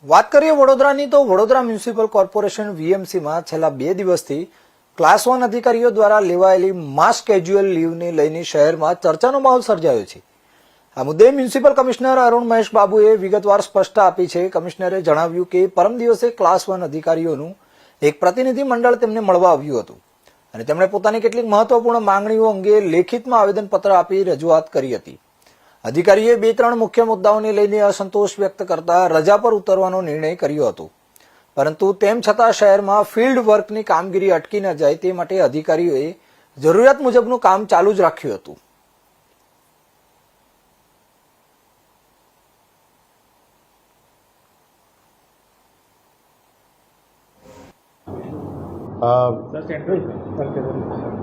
વાત કરીએ વડોદરાની તો વડોદરા મ્યુનિસિપલ કોર્પોરેશન વીએમસીમાં છેલ્લા 2 દિવસથી ક્લાસ 1 અધિકારીઓ દ્વારા લેવાયેલી માસ કેજ્યુઅલ લીવને લઈને શહેરમાં ચર્ચાનો માહોલ સર્જાયો છે. આ મુદ્દે મ્યુનિસિપલ કમિશનર અરુણ મહેશ બાબુએ વિગતવાર સ્પષ્ટતા આપી છે. કમિશનરે જણાવ્યું કે પરમ દિવસે ક્લાસ 1 અધિકારીઓનું એક પ્રતિનિધિ મંડળ તેમને મળવા આવ્યું હતું અને તેમણે પોતાની કેટલીક મહત્વપૂર્ણ માંગણીઓ અંગે લેખિતમાં આવેદનપત્ર આપી રજૂઆત કરી હતી. અધિકારીએ 2-3 મુખ્ય મુદ્દાઓને લઈને અસંતોષ વ્યક્ત કરતા રજા પર ઉતરવાનો નિર્ણય કર્યો હતો, પરંતુ તેમ છતાં શહેરમાં ફિલ્ડ વર્કની કામગીરી અટકી ન જાય તે માટે અધિકારીઓએ જરૂરિયાત મુજબનું કામ ચાલુ જ રાખ્યું હતું.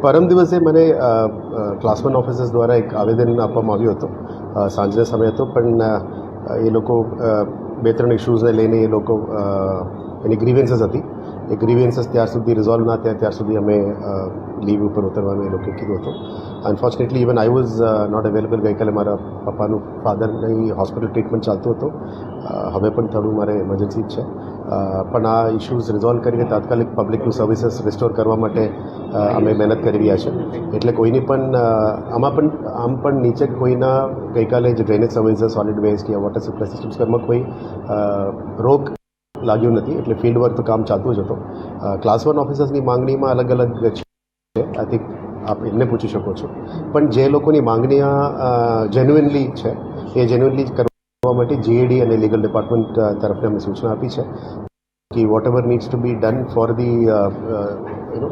પરમ દિવસે મને ક્લાસ 1 ઓફિસર્સ દ્વારા એક આવેદન આપવામાં આવ્યું હતું. સાંજના સમય હતો, પણ એ લોકો 2-3 ઇશ્યુઝને લઈને એ લોકો એની ગ્રીવેન્સીસ હતી. એ ગ્રીવેન્સીસ ત્યાર સુધી રિઝોલ્વ ના થયા ત્યાં સુધી અમે લીવ ઉપર ઉતરવાનું એ લોકોએ કીધું હતું. Unfortunately even I was not available. ગઈકાલે મારા પપ્પાનું ફાધરની હોસ્પિટલ ટ્રીટમેન્ટ ચાલતું હતું. હવે પણ થોડું મારે ઇમરજન્સી જ છે, પણ આ ઇશ્યુઝ રિઝોલ્વ કરીને તાત્કાલિક પબ્લિકનું સર્વિસીસ રિસ્ટોર કરવા માટે અમે મહેનત કરી રહ્યા છે. એટલે કોઈની પણ આમ પણ નીચે કોઈના ગઈકાલે જે ડ્રેનેજ સર્વિસીસ, સોલિડ વેસ્ટ યા વોટર સપ્લાય સિસ્ટમ્સ કરવામાં કોઈ રોગ લાગ્યું નથી. એટલે ફિલ્ડ વર્ક તો કામ ચાલતું જ હતું. ક્લાસ 1 ઓફિસર્સની માંગણીમાં અલગ અલગ છે. આઈ થિંક આપ એમને પૂછી શકો છો, પણ જે લોકોની માંગણીઓ જેન્યુઇનલી છે એ જેન્યુઇનલી કરવા માટે જીએડી અને લીગલ ડિપાર્ટમેન્ટ તરફથી અમે સૂચના આપી છે કે whatever needs to be done for the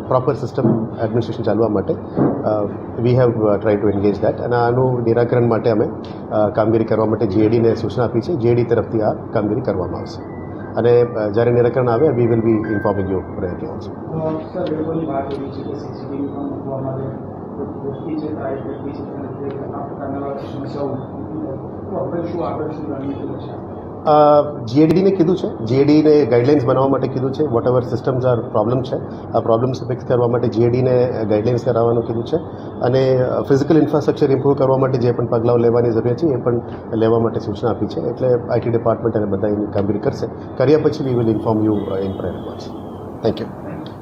proper system administration ચાલવા માટે we have try to engage that. અને આનું નિરાકરણ માટે અમે કામગીરી કરવા માટે જીએડીને સૂચના આપી છે. જીએડી તરફથી આ કામગીરી કરવામાં આવશે અને જ્યારે નિરાકરણ આવે we will be informing you directly also. જીએડીને કીધું છે, જીએડીને ગાઈડલાઇન્સ બનાવવા માટે કીધું છે. Whatever systems are problem છે, આ પ્રોબ્લેમ્સ ફિક્સ કરવા માટે જીએડીને ગાઈડલાઇન્સ કરાવવાનું કીધું છે. અને ફિઝિકલ ઇન્ફ્રાસ્ટ્રક્ચર ઇમ્પ્રૂવ કરવા માટે જે પણ પગલાઓ લેવાની જરૂરિયાત છે એ પણ લેવા માટે સૂચના આપી છે. એટલે આઈટી ડિપાર્ટમેન્ટ અને બધા એની કામગીરી કરશે. કર્યા પછી we will inform you in private. Thank you.